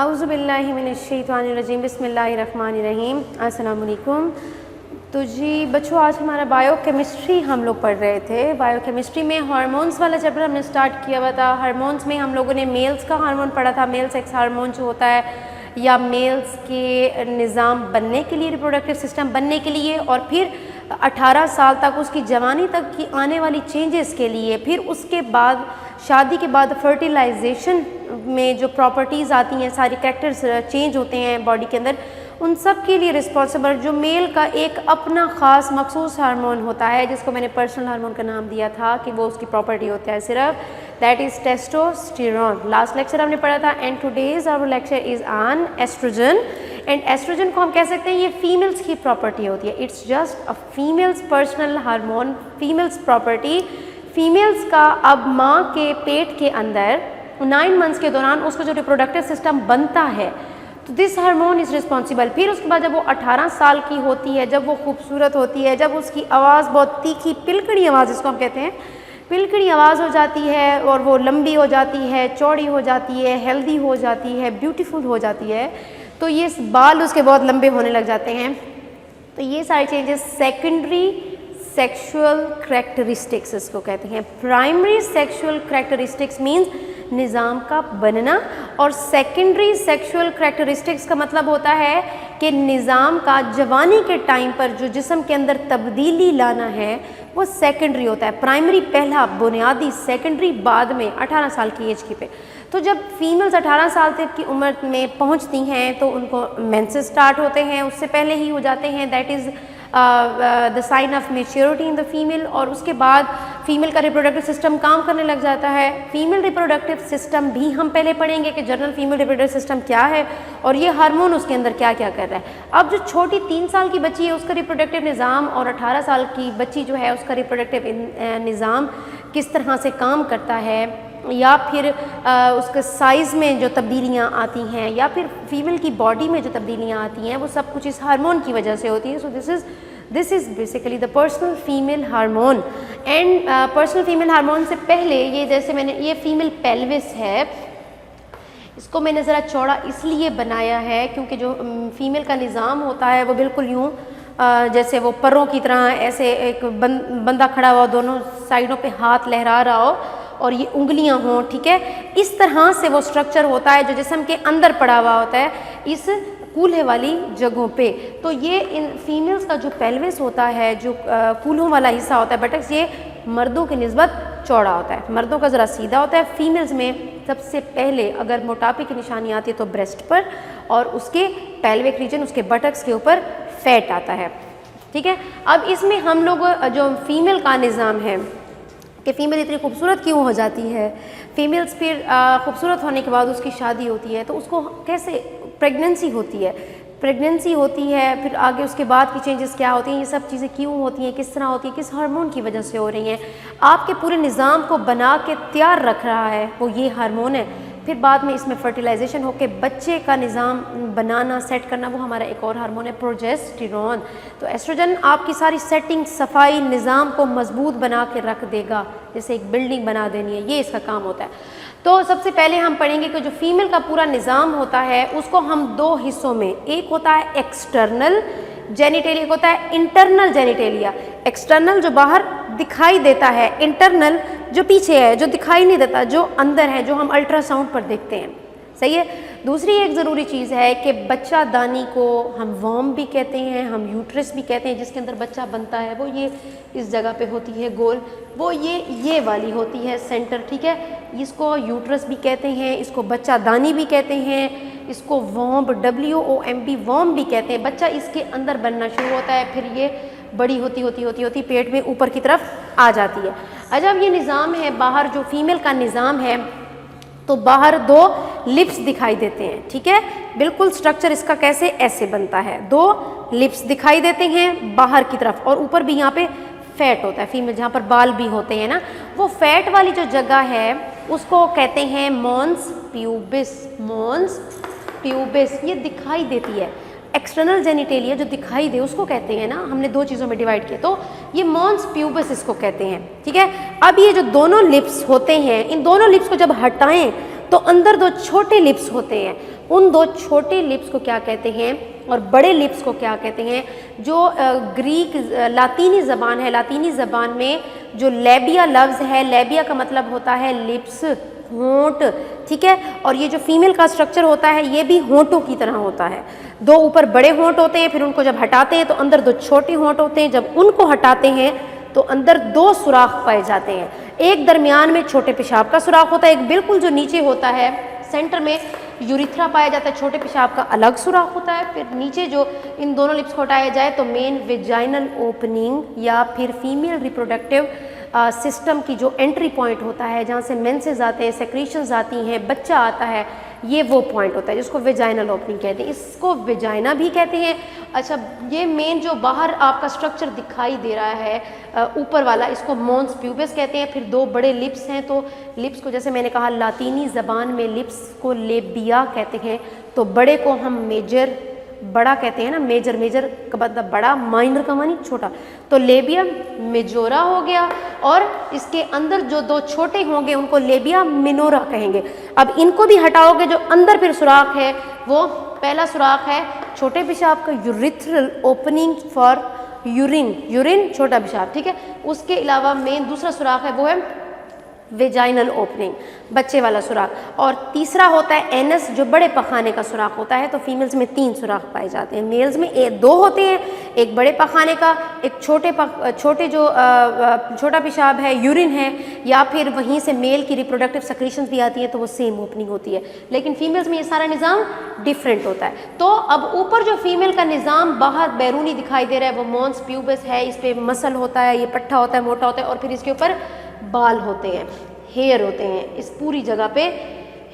आउज़ुबिल्लाहि मिनश्शैतानिर्रजीम बिस्मिल्लाहिर्रहमानिर्रहीम। अस्सलाम वालेकुम। तो जी बच्चों, आज हमारा बायोकेमिस्ट्री हम लोग पढ़ रहे थे। बायोकेमिस्ट्री में हार्मोन्स वाला चैप्टर हमने स्टार्ट किया हुआ था। हार्मोन्स में हम लोगों ने मेल्स का हार्मोन पढ़ा था, मेल सेक्स हार्मोन जो होता है, या मेल्स के निज़ाम बनने के लिए, रिप्रोडक्टिव सिस्टम बनने के लिए, और फिर 18 साल तक उसकी जवानी तक की आने वाली चेंजेस के लिए, फिर उसके बाद शादी के बाद फर्टिलाइजेशन में जो प्रॉपर्टीज़ आती हैं, सारी कैरेक्टर्स चेंज होते हैं बॉडी के अंदर, उन सब के लिए रिस्पॉन्सिबल जो मेल का एक अपना ख़ास मखसूस हार्मोन होता है, जिसको मैंने पर्सनल हार्मोन का नाम दिया था कि वो उसकी प्रॉपर्टी होता है सिर्फ, that is testosterone. Last lecture हमने पढ़ा था, and today's our lecture is on estrogen. And estrogen को हम कह सकते हैं ये फीमेल्स की प्रॉपर्टी होती है, it's just a females personal hormone, females property. Females का अब माँ के पेट के अंदर 9 मंथ्स के दौरान उसका जो रिप्रोडक्टिव सिस्टम बनता है, तो दिस हार्मोन इज़ रिस्पॉन्सिबल। फिर उसके बाद जब वो 18 साल की होती है, जब वो खूबसूरत होती है, जब उसकी आवाज़ बहुत तीखी पिलकड़ी आवाज़ जिसको हम कहते हैं, पिलकड़ी आवाज़ हो जाती है, और वो लंबी हो जाती है, चौड़ी हो जाती है, हेल्दी हो जाती है, ब्यूटीफुल हो जाती है, तो ये बाल उसके बहुत लंबे होने लग जाते हैं। तो ये सारी चेंजेस सेकेंडरी सेक्सुअल करैक्टरिस्टिक्स इसको कहते हैं। प्राइमरी सेक्सुअल करैक्टरिस्टिक्स मीन्स निज़ाम का बनना, और सेकेंडरी सेक्सुअल करैक्टरिस्टिक्स का मतलब होता है कि निज़ाम का जवानी के टाइम पर जो जिस्म के अंदर तब्दीली लाना है वो सेकेंडरी होता है। प्राइमरी पहला बुनियादी, सेकेंडरी बाद में 18 साल की एज की पे। तो जब फीमेल्स 18 साल तक की उम्र में पहुंचती हैं तो उनको मेंसेस स्टार्ट होते हैं, उससे पहले ही हो जाते हैं, that is the sign of maturity in the female. और उसके बाद फीमेल का रिप्रोडक्टिव सिस्टम काम करने लग जाता है। फीमेल रिप्रोडक्टिव सिस्टम भी हम पहले पढ़ेंगे कि जनरल फीमेल रिप्रोडक्टिव सिस्टम क्या है और ये हार्मोन उसके अंदर क्या क्या कर रहा है। अब जो छोटी 3 साल की बच्ची है उसका रिप्रोडक्टिव निज़ाम, और 18 साल की बच्ची जो है उसका रिप्रोडक्टिव निज़ाम किस तरह से काम करता है, या फिर उसके साइज़ में जो तब्दीलियाँ आती हैं, या फिर फीमेल की बॉडी में जो तब्दीलियाँ आती हैं, वो सब कुछ इस हार्मोन की वजह से होती है। So this is basically the personal female hormone. And personal female hormone से पहले ये, जैसे मैंने ये फीमेल पेल्विस है, इसको मैंने ज़रा चौड़ा इसलिए बनाया है क्योंकि जो फीमेल का निज़ाम होता है वो बिल्कुल यूँ जैसे वो परों की तरह ऐसे एक बंदा खड़ा हुआ, दोनों साइडों पे हाथ लहरा रहा हो और ये उंगलियां हों, ठीक है, इस तरह से वो स्ट्रक्चर होता है जो जिस्म के अंदर पड़ा हुआ होता है इस कूल्हे वाली जगहों पे। तो ये इन फीमेल्स का जो पेल्विस होता है, जो कूल्हों वाला हिस्सा होता है बटक्स, ये मर्दों की निस्बत चौड़ा होता है, मर्दों का ज़रा सीधा होता है। फीमेल्स में सबसे पहले अगर मोटापे की निशानी आती है तो ब्रेस्ट पर, और उसके पेल्विक रीजन, उसके बटक्स के ऊपर फैट आता है, ठीक है। अब इसमें हम लोग जो फीमेल का निज़ाम है कि फ़ीमेल इतनी खूबसूरत क्यों हो जाती है, फीमेल्स फिर खूबसूरत होने के बाद उसकी शादी होती है तो उसको कैसे प्रेगनेंसी होती है, फिर आगे उसके बाद की चेंजेस क्या होती हैं, ये सब चीज़ें क्यों होती हैं, किस तरह होती है, किस हार्मोन की वजह से हो रही हैं, आपके पूरे निज़ाम को बना के तैयार रख रहा है वो ये हार्मोन है। फिर बाद में इसमें फर्टिलाइजेशन होकर बच्चे का निज़ाम बनाना, सेट करना, वो हमारा एक और हार्मोन है प्रोजेस्टेरॉन। तो एस्ट्रोजन आपकी सारी सेटिंग, सफाई, निज़ाम को मजबूत बना के रख देगा, जैसे एक बिल्डिंग बना देनी है, ये इसका काम होता है। तो सबसे पहले हम पढ़ेंगे कि जो फीमेल का पूरा निज़ाम होता है उसको हम 2 हिस्सों में, एक होता है एक्सटर्नल जेनिटेलिया, एक होता है इंटरनल जेनिटेलिया। एक्सटर्नल जो बाहर दिखाई देता है, इंटरनल जो पीछे है, जो दिखाई नहीं देता, जो अंदर है, जो हम अल्ट्रासाउंड पर देखते हैं, सही है। दूसरी एक ज़रूरी चीज़ है कि बच्चा दानी को हम वॉम भी कहते हैं, हम यूट्रस भी कहते हैं, जिसके अंदर बच्चा बनता है, वो ये इस जगह पे होती है गोल, वो ये वाली होती है सेंटर, ठीक है। इसको यूट्रस भी कहते हैं, इसको बच्चा दानी भी कहते हैं, इसको वॉम्ब, WOMB वॉम्ब भी कहते हैं। बच्चा इसके अंदर बनना शुरू होता है, फिर ये बड़ी होती पेट में ऊपर की तरफ आ जाती है। जब ये निज़ाम है बाहर, जो फीमेल का निज़ाम है, तो बाहर 2 लिप्स दिखाई देते हैं, ठीक है। बिल्कुल स्ट्रक्चर इसका कैसे ऐसे बनता है, 2 लिप्स दिखाई देते हैं बाहर की तरफ, और ऊपर भी यहाँ पे फैट होता है, फीमेल जहाँ पर बाल भी होते हैं ना, वो फैट वाली जो जगह है उसको कहते हैं मॉन्स प्यूबिस, ये दिखाई देती है। एक्सटर्नल जेनिटेलिया जो दिखाई दे उसको कहते हैं ना, हमने 2 चीज़ों में डिवाइड किया, तो ये मॉन्स प्यूबिस इसको कहते हैं, ठीक है। अब ये जो दोनों लिप्स होते हैं, इन दोनों लिप्स को जब हटाएं तो अंदर 2 छोटे लिप्स होते हैं, उन दो छोटे लिप्स को क्या कहते हैं और बड़े लिप्स को क्या कहते हैं। जो ग्रीक लातीनी ज़बान है, लातीनी ज़बान में जो लेबिया लफ्ज़ है, लेबिया का मतलब होता है लिप्स, होंठ, ठीक है। और ये जो फीमेल का स्ट्रक्चर होता है ये भी होंठों की तरह होता है। दो ऊपर बड़े होंठ होते हैं, फिर उनको जब हटाते हैं तो अंदर दो छोटे होंठ होते हैं। जब उनको हटाते हैं तो अंदर दो सुराख पाए जाते हैं, एक दरमियान में छोटे पेशाब का सुराख होता है, एक बिल्कुल जो नीचे होता है सेंटर में यूरिथ्रा पाया जाता है, छोटे पेशाब का अलग सुराख होता है। फिर नीचे जो इन दोनों लिप्स को हटाया जाए तो मेन वेजाइनल ओपनिंग या फिर फीमेल रिप्रोडक्टिव सिस्टम की जो एंट्री पॉइंट होता है, जहाँ से मेंसेस आते हैं, सेक्रीशंस आती हैं, बच्चा आता है, ये वो पॉइंट होता है जिसको वेजाइनल ओपनिंग कहते हैं। इसको वेजाइना भी कहते हैं। अच्छा, ये मेन जो बाहर आपका स्ट्रक्चर दिखाई दे रहा है ऊपर वाला, इसको मॉन्स प्यूबिस कहते हैं। फिर दो बड़े लिप्स हैं, तो लिप्स को जैसे मैंने कहा लातीनी ज़बान में लिप्स को लेबिया कहते हैं, तो बड़े को हम मेजर, बड़ा कहते हैं ना, मेजर, मेजर का मतलब बड़ा, माइनर का मानी छोटा, तो लेबिया मेजोरा हो गया। और इसके अंदर जो दो छोटे होंगे उनको लेबिया मिनोरा कहेंगे। अब इनको भी हटाओगे, जो अंदर फिर सुराख है वो पहला सुराख है छोटे पेशाब का, urethral opening for urine, urine छोटा पेशाब, ठीक है। उसके अलावा मेन दूसरा सुराख है वो है वेजाइनल ओपनिंग, बच्चे वाला सुराख। और तीसरा होता है एनस, जो बड़े पखाने का सुराख होता है। तो फीमेल्स में 3 सुराख पाए जाते हैं, मेल्स में 2 होते हैं, एक बड़े पखाने का, एक छोटे जो छोटा पेशाब है, यूरिन है, या फिर वहीं से मेल की रिप्रोडक्टिव सेक्रीशंस भी आती है, तो वो सेम ओपनिंग होती है। लेकिन फीमेल्स में ये सारा निज़ाम डिफरेंट होता है। तो अब ऊपर जो फीमेल का निज़ाम बाहर बैरूनी दिखाई दे रहा है वो मॉन्स प्यूबिस है, इस पर मसल होता है, ये पट्टा होता है, मोटा होता है, और फिर इसके ऊपर बाल होते हैं, हेयर होते हैं, इस पूरी जगह पे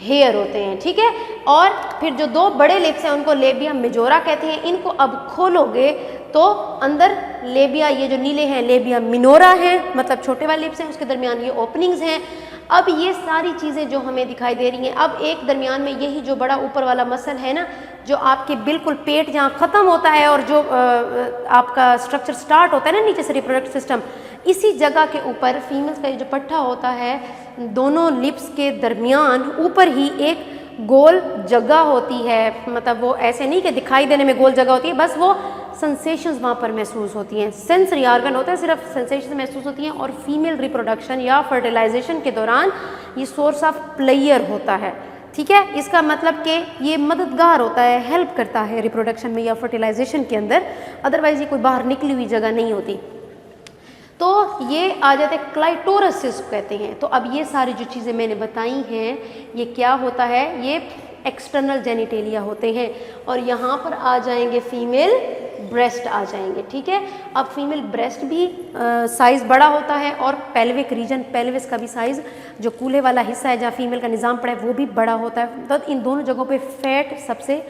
हेयर होते हैं, ठीक है। और फिर जो दो बड़े लिप्स हैं उनको लेबिया मेजोरा कहते हैं। इनको अब खोलोगे तो अंदर लेबिया, ये जो नीले हैं लेबिया मिनोरा हैं, मतलब छोटे वाले लिप्स हैं, उसके दरमियान ये ओपनिंग्स हैं। अब ये सारी चीज़ें जो हमें दिखाई दे रही हैं, अब एक दरमियान में यही जो बड़ा ऊपर वाला मसल है ना, जो आपके बिल्कुल पेट जहाँ ख़त्म होता है और जो आपका स्ट्रक्चर स्टार्ट होता है ना नीचे से रिप्रोडक्टिव सिस्टम, इसी जगह के ऊपर फीमेल्स का जो पट्टा होता है, दोनों लिप्स के दरमियान ऊपर ही एक गोल जगह होती है। मतलब वो ऐसे नहीं कि दिखाई देने में गोल जगह होती है, बस वो सेंसेशंस वहाँ पर महसूस होती हैं, सेंसरी ऑर्गन होता है, सिर्फ सेंसेशन महसूस होती हैं। और फीमेल रिप्रोडक्शन या फर्टिलाइजेशन के दौरान ये सोर्स ऑफ प्लेयर होता है, ठीक है। इसका मतलब कि ये मददगार होता है, हेल्प करता है रिप्रोडक्शन में या फर्टिलाइजेशन के अंदर, अदरवाइज ये कोई बाहर निकली हुई जगह नहीं होती। तो ये आ जाते हैं क्लाइटोरस जिसको कहते हैं। तो अब ये सारी जो चीज़ें मैंने बताई हैं ये क्या होता है, ये एक्सटर्नल जेनिटेलिया होते हैं। और यहाँ पर आ जाएंगे फीमेल ब्रेस्ट आ जाएंगे, ठीक है। अब फीमेल ब्रेस्ट भी साइज़ बड़ा होता है, और पेल्विक रीजन, पेल्विस का भी साइज़, जो कूल्हे वाला हिस्सा है जहाँ फीमेल का निज़ाम पड़ा है, वो भी बड़ा होता है। तो इन दोनों जगहों पे फैट सबसे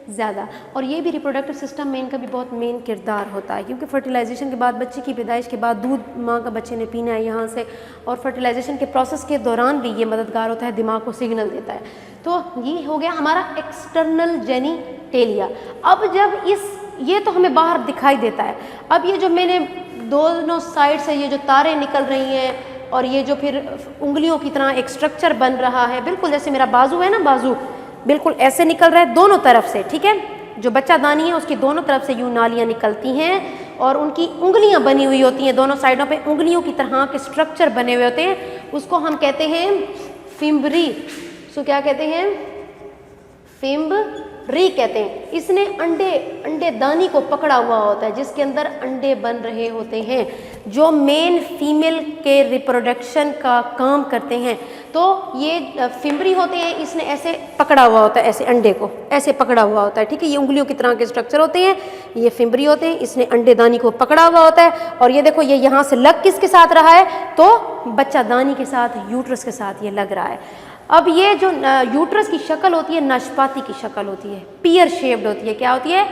ज़्यादा, और ये भी रिप्रोडक्टिव सिस्टम में इनका भी बहुत मेन किरदार होता है, क्योंकि फर्टिलाइजेशन के बाद, बच्चे की पैदाइश के बाद दूध माँ का बच्चे ने पीना है यहाँ से, और फर्टिलाइजेशन के प्रोसेस के दौरान भी ये मददगार होता है, दिमाग को सिग्नल देता है। तो ये हो गया हमारा एक्सटर्नल जेनिटेलिया। अब जब ये तो हमें बाहर दिखाई देता है। अब ये जो मैंने दोनों साइड से ये जो तारे निकल रही हैं, और ये जो फिर उंगलियों की तरह एक स्ट्रक्चर बन रहा है, बिल्कुल जैसे मेरा बाजू है ना, बाजू बिल्कुल ऐसे निकल रहा है दोनों तरफ से, ठीक है। जो बच्चा दानी है उसकी दोनों तरफ से यूं नालियाँ निकलती हैं, और उनकी उंगलियां बनी हुई होती हैं, दोनों साइडों पे उंगलियों की तरह के स्ट्रक्चर बने हुए होते हैं। उसको हम कहते हैं फिम्बरी। सो क्या कहते हैं? फिम्बरी कहते हैं। इसने अंडे दानी को पकड़ा हुआ होता है, जिसके अंदर अंडे बन रहे होते हैं, जो मेन फीमेल के रिप्रोडक्शन का काम करते हैं। तो ये फिम्बरी होते हैं, इसने ऐसे पकड़ा हुआ होता है, ऐसे अंडे को ऐसे पकड़ा हुआ होता है, ठीक है। ये उंगलियों की तरह के स्ट्रक्चर होते हैं, ये फिम्बरी होते हैं, इसने अंडे दानी को पकड़ा हुआ होता है। और ये देखो, ये यहाँ से लग किसके साथ रहा है? तो बच्चा दानी के साथ, यूट्रस के साथ ये लग रहा है। अब ये जो यूट्रस की शक्ल होती है, नाशपाती की शक्ल होती है, पियर शेप्ड होती है। क्या होती है?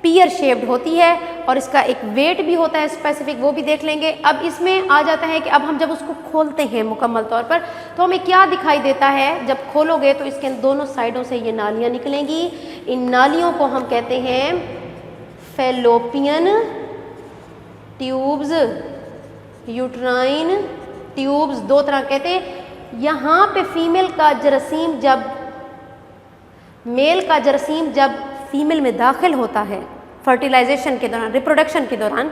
पियर शेप्ड होती है। और इसका एक वेट भी होता है स्पेसिफिक, वो भी देख लेंगे। अब इसमें आ जाता है कि अब हम जब उसको खोलते हैं मुकम्मल तौर पर, तो हमें क्या दिखाई देता है? जब खोलोगे तो इसके दोनों साइडों से ये नालियाँ निकलेंगी। इन नालियों को हम कहते हैं फैलोपियन ट्यूब्स, यूट्राइन ट्यूब्स, दो तरह कहते हैं। यहाँ पे फीमेल का जरासीम जब मेल का जरासीम जब फीमेल में दाखिल होता है फर्टिलाइजेशन के दौरान, रिप्रोडक्शन के दौरान,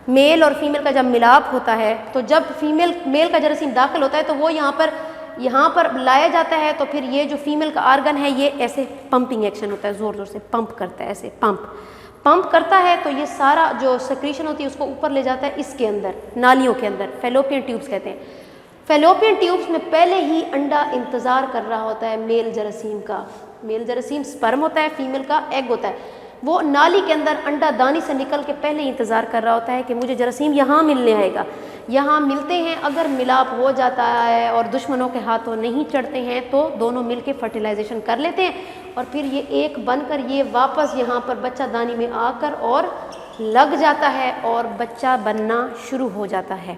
मेल और फीमेल का जब मिलाप होता है, तो जब मेल का जरासीम दाखिल होता है तो वो यहाँ पर लाया जाता है, तो फिर ये जो फीमेल का आर्गन है ये ऐसे पंपिंग एक्शन होता है, ज़ोर ज़ोर से पंप करता है, ऐसे पंप करता है, तो ये सारा जो सेक्रीशन होती है उसको ऊपर ले जाता है इसके अंदर, नालियों के अंदर, फैलोपियन ट्यूब्स कहते हैं। फैलोपियन ट्यूब्स में पहले ही अंडा इंतज़ार कर रहा होता है मेल जरासीम का। मेल जरासीम स्पर्म होता है, फीमेल का एग होता है। वो नाली के अंदर अंडा दानी से निकल के पहले ही इंतज़ार कर रहा होता है कि मुझे जरासीम यहाँ मिलने आएगा। यहाँ मिलते हैं, अगर मिलाप हो जाता है और दुश्मनों के हाथों नहीं चढ़ते हैं तो दोनों मिलके फर्टिलाइजेशन कर लेते हैं और फिर ये एक बनकर ये वापस यहाँ पर बच्चा दानी में आकर और लग जाता है और बच्चा बनना शुरू हो जाता है।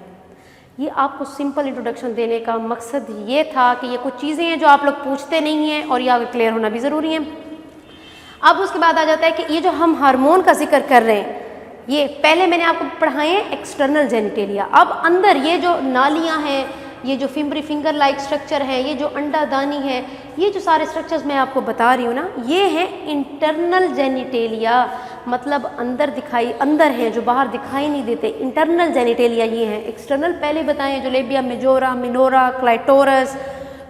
ये आपको सिंपल इंट्रोडक्शन देने का मकसद ये था कि ये कुछ चीज़ें हैं जो आप लोग पूछते नहीं हैं और ये आगे क्लियर होना भी ज़रूरी है। अब उसके बाद आ जाता है कि ये जो हम हार्मोन का जिक्र कर रहे हैं, ये पहले मैंने आपको पढ़ाए हैं एक्सटर्नल जेनिटेलिया। अब अंदर ये जो नालियाँ हैं, ये जो फिंगर लाइक स्ट्रक्चर है, ये जो अंडादानी है, ये जो सारे स्ट्रक्चर्स मैं आपको बता रही हूँ ना, ये हैं इंटरनल जेनिटेलिया, मतलब अंदर हैं जो बाहर दिखाई नहीं देते। इंटरनल जेनिटेलिया ये हैं। एक्सटर्नल पहले बताए जो labia majora, minora, clitoris,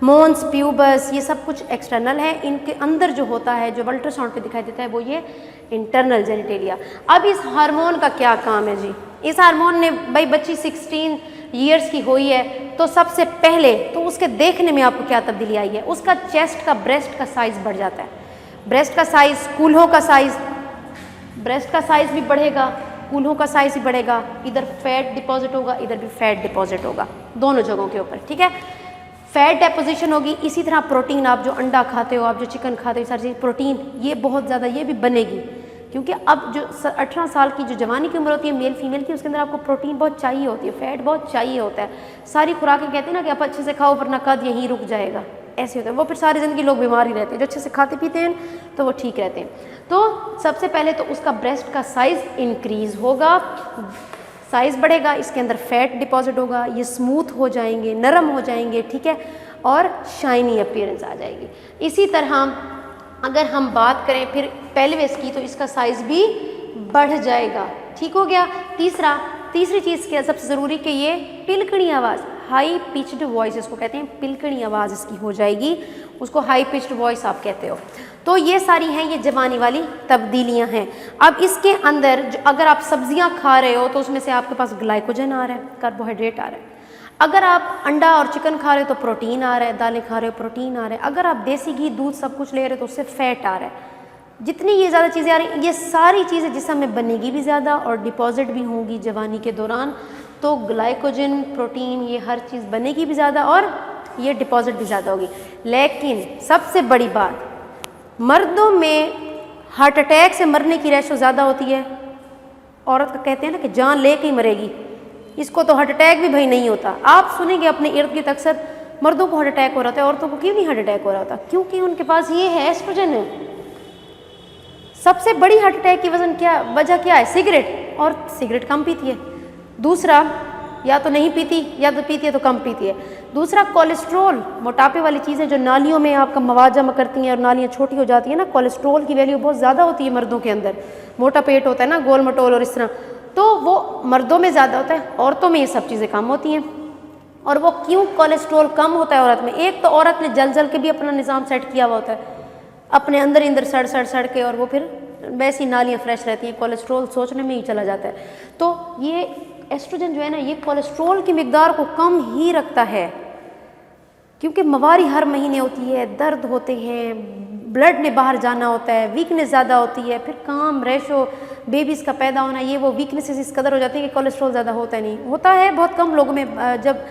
मोन्स, pubis, ये सब कुछ एक्सटर्नल है। इनके अंदर जो होता है, जो अल्ट्रासाउंड पे दिखाई देता है, वो ये इंटरनल जेनिटेलिया। अब इस हार्मोन का क्या काम है जी? इस हार्मोन ने भाई बच्ची 16 ईयर्स की हुई है तो सबसे पहले तो उसके देखने में आपको क्या तब्दीली आई है? उसका चेस्ट का, ब्रेस्ट का साइज़ बढ़ जाता है। ब्रेस्ट का साइज़, कूल्हों का साइज़, ब्रेस्ट का साइज़ भी बढ़ेगा, कूल्हों का साइज़ भी बढ़ेगा। इधर फैट डिपॉजिट होगा, इधर भी फैट डिपॉजिट होगा, दोनों जगहों के ऊपर, ठीक है। फैट डेपोजिशन होगी। इसी तरह प्रोटीन, आप जो अंडा खाते हो, आप जो चिकन खाते हो, सारी चीज़ प्रोटीन ये बहुत ज़्यादा ये भी बनेगी, क्योंकि अब जो 18 साल की जो जवानी की उम्र होती है मेल फीमेल की, उसके अंदर आपको प्रोटीन बहुत चाहिए होती है, फैट बहुत चाहिए होता है। सारी खुराकें कहते हैं ना कि आप अच्छे से खाओ वरना कद यहीं रुक जाएगा, ऐसे होता है। वो फिर सारी ज़िंदगी लोग बीमार ही रहते हैं। जो अच्छे से खाते पीते हैं तो वो ठीक रहते हैं। तो सबसे पहले तो उसका ब्रेस्ट का साइज़ इंक्रीज़ होगा, साइज़ बढ़ेगा, इसके अंदर फैट डिपॉजिट होगा, ये स्मूथ हो जाएंगे, नरम हो जाएंगे, ठीक है, और शाइनी अपीयरेंस आ जाएगी। इसी तरह अगर हम बात करें फिर पेल्विस की, तो इसका साइज़ भी बढ़ जाएगा, ठीक हो गया। तीसरी चीज़ क्या सबसे ज़रूरी कि ये पिलकड़ी आवाज़, हाई पिच्ड वॉइस इसको कहते हैं, पिलकड़ी आवाज़ इसकी हो जाएगी, उसको हाई पिच्ड वॉइस आप कहते हो। तो ये सारी हैं ये जवानी वाली तब्दीलियां हैं। अब इसके अंदर जो अगर आप सब्जियां खा रहे हो तो उसमें से आपके पास ग्लाइकोजन आ रहा है, कार्बोहाइड्रेट आ रहा है। अगर आप अंडा और चिकन खा रहे हो तो प्रोटीन आ रहा है, दालें खा रहे हो प्रोटीन आ रहा है। अगर आप देसी घी, दूध सब कुछ ले रहे हो तो उससे फैट आ रहा है। जितनी ये ज़्यादा चीज़ें आ रही, ये सारी चीज़ें जिसम में बनेगी भी ज़्यादा और डिपॉजिट भी होंगी जवानी के दौरान। तो ग्लाइकोजन, प्रोटीन, ये हर चीज़ बनेगी भी ज़्यादा और ये डिपॉजिट भी ज़्यादा होगी। लेकिन सबसे बड़ी बात, मर्दों में हार्ट अटैक से मरने की रेशो ज़्यादा होती है। औरत का कहते हैं ना कि जान ले के ही मरेगी, इसको तो हार्ट अटैक भी भाई नहीं होता। आप सुनेंगे अपने इर्द गिर्द अक्सर मर्दों को हार्ट अटैक हो रहा था, औरतों को क्यों नहीं हार्ट अटैक हो रहा था? क्योंकि उनके पास ये है, एस्ट्रोजन है। सबसे बड़ी हार्ट अटैक की वजह क्या है? सिगरेट, और सिगरेट कम पीती है। दूसरा, या तो नहीं पीती या तो पीती है तो कम पीती है। दूसरा कोलेस्ट्रोल, मोटापे वाली चीज़ें जो नालियों में आपका मवाद जमा करती हैं और नालियाँ छोटी हो जाती हैं ना, कोलेस्ट्रोल की वैल्यू बहुत ज़्यादा होती है मर्दों के अंदर। मोटा पेट होता है ना, गोल मटोल और इस तरह, तो वो मर्दों में ज़्यादा होता है, औरतों में ये सब चीज़ें कम होती हैं। और वो क्यों कोलेस्ट्रोल कम होता है औरत में? एक तो औरत ने जल के भी अपना निज़ाम सेट किया हुआ होता है, अपने अंदर सड़ के, और वो फिर वैसी नालियाँ फ्रेश रहती हैं, कोलेस्ट्रोल सोचने में ही चला जाता है। तो ये एस्ट्रोजन जो है ना, ये कोलेस्ट्रोल की मिकदार को कम ही रखता है, क्योंकि मवारी हर महीने होती है, दर्द होते हैं, ब्लड ने बाहर जाना होता है, वीकनेस ज़्यादा होती है, फिर काम, रेशो, बेबीज़ का पैदा होना, ये वो वीकनेसेस इस कदर हो जाती है कि कोलेस्ट्रोल ज़्यादा होता नहीं। होता है बहुत कम लोगों में। जब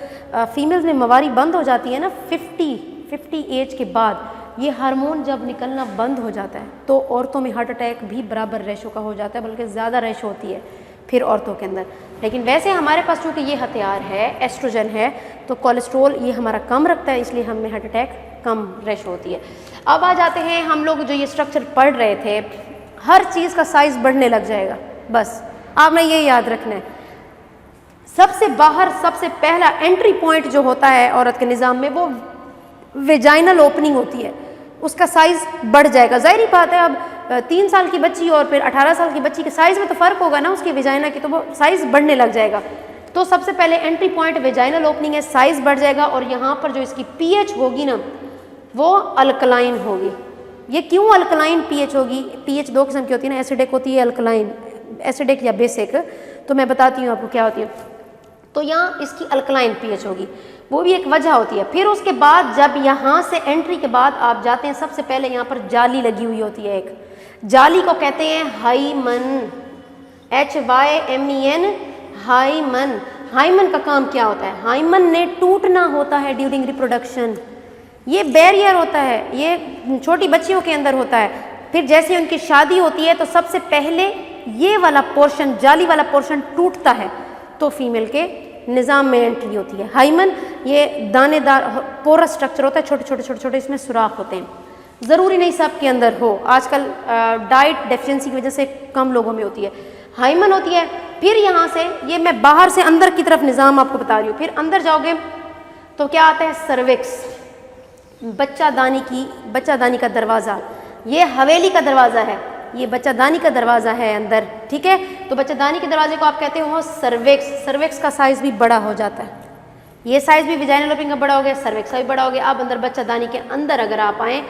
फीमेल्स में मवारी बंद हो जाती है ना 50 एज के बाद, ये हार्मोन जब निकलना बंद हो जाता है तो औरतों में हार्ट अटैक भी बराबर रेशो का हो जाता है, बल्कि ज़्यादा रेशो होती है फिर औरतों के अंदर। लेकिन वैसे हमारे पास चूँकि ये हथियार है, एस्ट्रोजन है, तो कोलेस्ट्रोल ये हमारा कम रखता है, इसलिए हमें हार्ट अटैक कम रेशो होती है। अब आ जाते हैं हम लोग जो ये स्ट्रक्चर पढ़ रहे थे, हर चीज़ का साइज़ बढ़ने लग जाएगा, बस आपने ये याद रखना है। सबसे बाहर सबसे पहला एंट्री पॉइंट जो होता है औरत के निज़ाम में, वो वेजाइनल ओपनिंग होती है। उसका साइज़ बढ़ जाएगा। ज़ाहिर बात है, अब 3 साल की बच्ची और फिर 18 साल की बच्ची के साइज़ में तो फ़र्क होगा ना उसकी वेजाइना की, तो वो साइज़ बढ़ने लग जाएगा। तो सबसे पहले एंट्री पॉइंट वेजाइनल ओपनिंग है, साइज़ बढ़ जाएगा और यहाँ पर जो इसकी पीएच होगी ना वो अल्कलाइन होगी। ये क्यों अल्कलाइन पीएच होगी? पीएच 2 किस्म की होती है ना, एसिडिक होती है, अल्कलाइन, एसिडिक या बेसिक। तो मैं बताती हूँ आपको क्या होती है। तो यहाँ इसकी अल्कलाइन पीएच होगी, वो भी एक वजह होती है। फिर उसके बाद जब यहाँ से एंट्री के बाद आप जाते हैं, सबसे पहले यहाँ पर जाली लगी हुई होती है। एक जाली को कहते हैं हाइमन, HYMEN, हाइमन। हाइमन का काम क्या होता है? हाइमन ने टूटना होता है ड्यूरिंग रिप्रोडक्शन। ये बैरियर होता है, ये छोटी बच्चियों के अंदर होता है। फिर जैसे उनकी शादी होती है तो सबसे पहले ये वाला पोर्शन, जाली वाला पोर्शन टूटता है, तो फीमेल के निज़ाम में एंट्री होती है। हाइमन ये दानेदार पोरस स्ट्रक्चर होता है, छोटे छोटे छोटे छोटे इसमें सुराख होते हैं। ज़रूरी नहीं सब के अंदर हो, आजकल डाइट डेफिशिएंसी की वजह से कम लोगों में होती है। हाइमन होती है। फिर यहाँ से, ये मैं बाहर से अंदर की तरफ निज़ाम आपको बता रही हूँ। फिर अंदर जाओगे तो क्या आता है? सर्विक्स, बच्चादानी का दरवाज़ा। ये हवेली का दरवाज़ा है, ये बच्चादानी का दरवाज़ा है अंदर, ठीक है। तो बच्चादानी के दरवाजे को आप कहते हो सर्विक्स। सर्विक्स का साइज़ भी बड़ा हो जाता है, ये साइज़ भी वेजाइनल ओपनिंग का बड़ा हो गया, सर्विक्स का भी बड़ा हो गया। अब अंदर बच्चादानी के अंदर अगर आप आएँ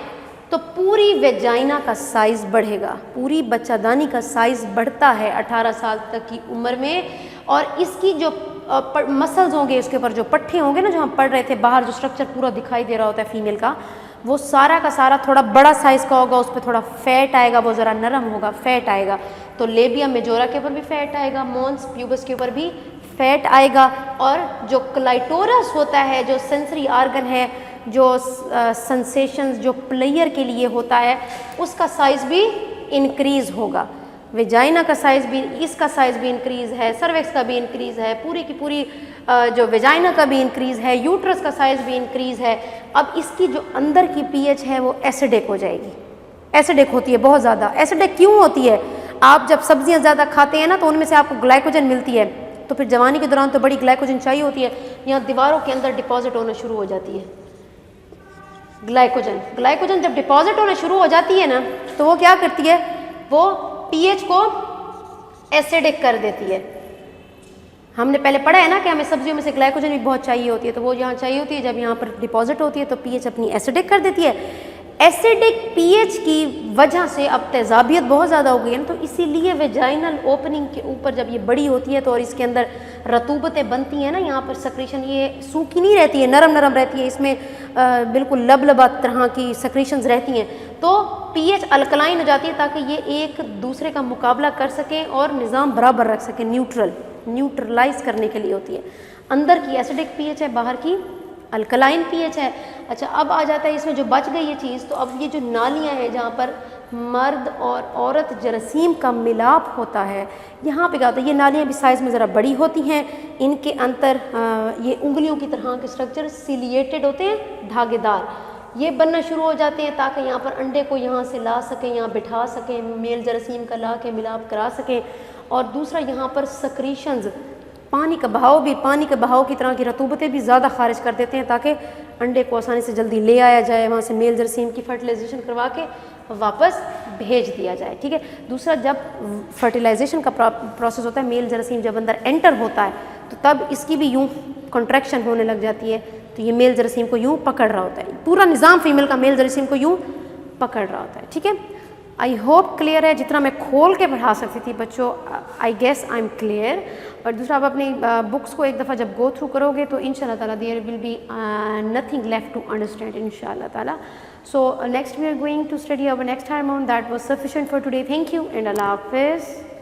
तो पूरी वेजाइना का साइज़ बढ़ेगा, पूरी बच्चादानी का साइज़ बढ़ता है 18 साल तक की उम्र में। और इसकी जो मसल्स होंगे, उसके ऊपर जो पट्टे होंगे ना, जो हम पढ़ रहे थे, बाहर जो स्ट्रक्चर पूरा दिखाई दे रहा होता है फीमेल का, वो सारा का सारा थोड़ा बड़ा साइज़ का होगा। उस पर थोड़ा फैट आएगा, वो ज़रा नरम होगा, फैट आएगा। तो लेबिया मेजोरा के ऊपर भी फैट आएगा, मॉन्स प्यूबस के ऊपर भी फैट आएगा। और जो क्लाइटोरस होता है, जो सेंसरी आर्गन है, जो सेंसेशंस जो प्लेयर के लिए होता है, उसका साइज़ भी इंक्रीज़ होगा। वेजाइना का साइज़ भी, इसका साइज़ भी इंक्रीज़ है, सर्विक्स का भी इंक्रीज़ है, पूरी की पूरी जो वेजाइना का भी इंक्रीज़ है, यूट्रस का साइज़ भी इंक्रीज़ है। अब इसकी जो अंदर की पीएच है वो एसिडिक हो जाएगी। एसिडिक होती है बहुत ज़्यादा। एसिडिक क्यों होती है? आप जब सब्जियां ज़्यादा खाते हैं ना, तो उनमें से आपको ग्लाइकोजन मिलती है, तो फिर जवानी के दौरान तो बड़ी ग्लाइकोजन चाहिए होती है, यहाँ दीवारों के अंदर डिपॉजिट होना शुरू हो जाती है ग्लाइकोजन जब डिपॉजिट होना शुरू हो जाती है ना, तो वो क्या करती है? वो पीएच को एसिडिक कर देती है। हमने पहले पढ़ा है ना कि हमें सब्जियों में से ग्लाइकोजन भी बहुत चाहिए होती है, तो वो यहाँ चाहिए होती है, जब यहाँ पर डिपॉजिट होती है तो पीएच अपनी एसिडिक कर देती है। एसिडिक पीएच की वजह से अब तेज़ाबियत बहुत ज़्यादा हो गई है ना, तो इसीलिए वेजाइनल ओपनिंग के ऊपर जब ये बड़ी होती है तो और इसके अंदर रतूबतें बनती हैं ना, यहाँ पर सेक्रेशन ये सूखी नहीं रहती है, नरम नरम रहती है, इसमें बिल्कुल लबलबा तरह की सेक्रेशंस रहती हैं, तो पीएच अल्कलाइन हो जाती है ताकि ये एक दूसरे का मुकाबला कर सकें और निज़ाम बराबर रख सकें, न्यूट्रलाइज करने के लिए होती है। अंदर की एसिडिक पीएच है, बाहर की अल्कलाइन पीएच है। अच्छा, अब आ जाता है इसमें जो बच गई ये चीज़, तो अब ये जो नालियाँ हैं जहाँ पर मर्द और औरत जरासीम का मिलाप होता है, यहाँ पे क्या होता है? ये नालियाँ भी साइज़ में ज़रा बड़ी होती हैं, इनके अंदर ये उंगलियों की तरह के स्ट्रक्चर सिलिएटेड होते हैं, धागेदार, ये बनना शुरू हो जाते हैं ताकि यहाँ पर अंडे को यहाँ से ला सकें, यहाँ बिठा सकें, मेल जरासीम का ला के मिलाप करा सकें। और दूसरा यहाँ पर सक्रीशंस, पानी का बहाव की तरह की रतूबतें भी ज़्यादा खारिज कर देते हैं ताकि अंडे को आसानी से जल्दी ले आया जाए, वहाँ से मेल जरासीम की फर्टिलाइजेशन करवा के वापस भेज दिया जाए, ठीक है। दूसरा, जब फर्टिलाइजेशन का प्रोसेस होता है, मेल जरासीम जब अंदर एंटर होता है तो तब इसकी भी यूँ कॉन्ट्रैक्शन होने लग जाती है, तो ये मेल जरासीम को यूँ पकड़ रहा होता है, पूरा निज़ाम फीमेल का मेल जरासीम को यूँ पकड़ रहा होता है, ठीक है। आई होप क्लियर है, जितना मैं खोल के पढ़ा सकती थी बच्चों, I guess I am clear. और दूसरा, आप अपनी बुक्स को एक दफ़ा जब गो थ्रू करोगे तो इंशाल्लाह ताला there will be nothing left to understand इंशाल्लाह ताला। So next we are going to study our next hormone, that was sufficient for today. Thank you and अल्लाह हाफिज़।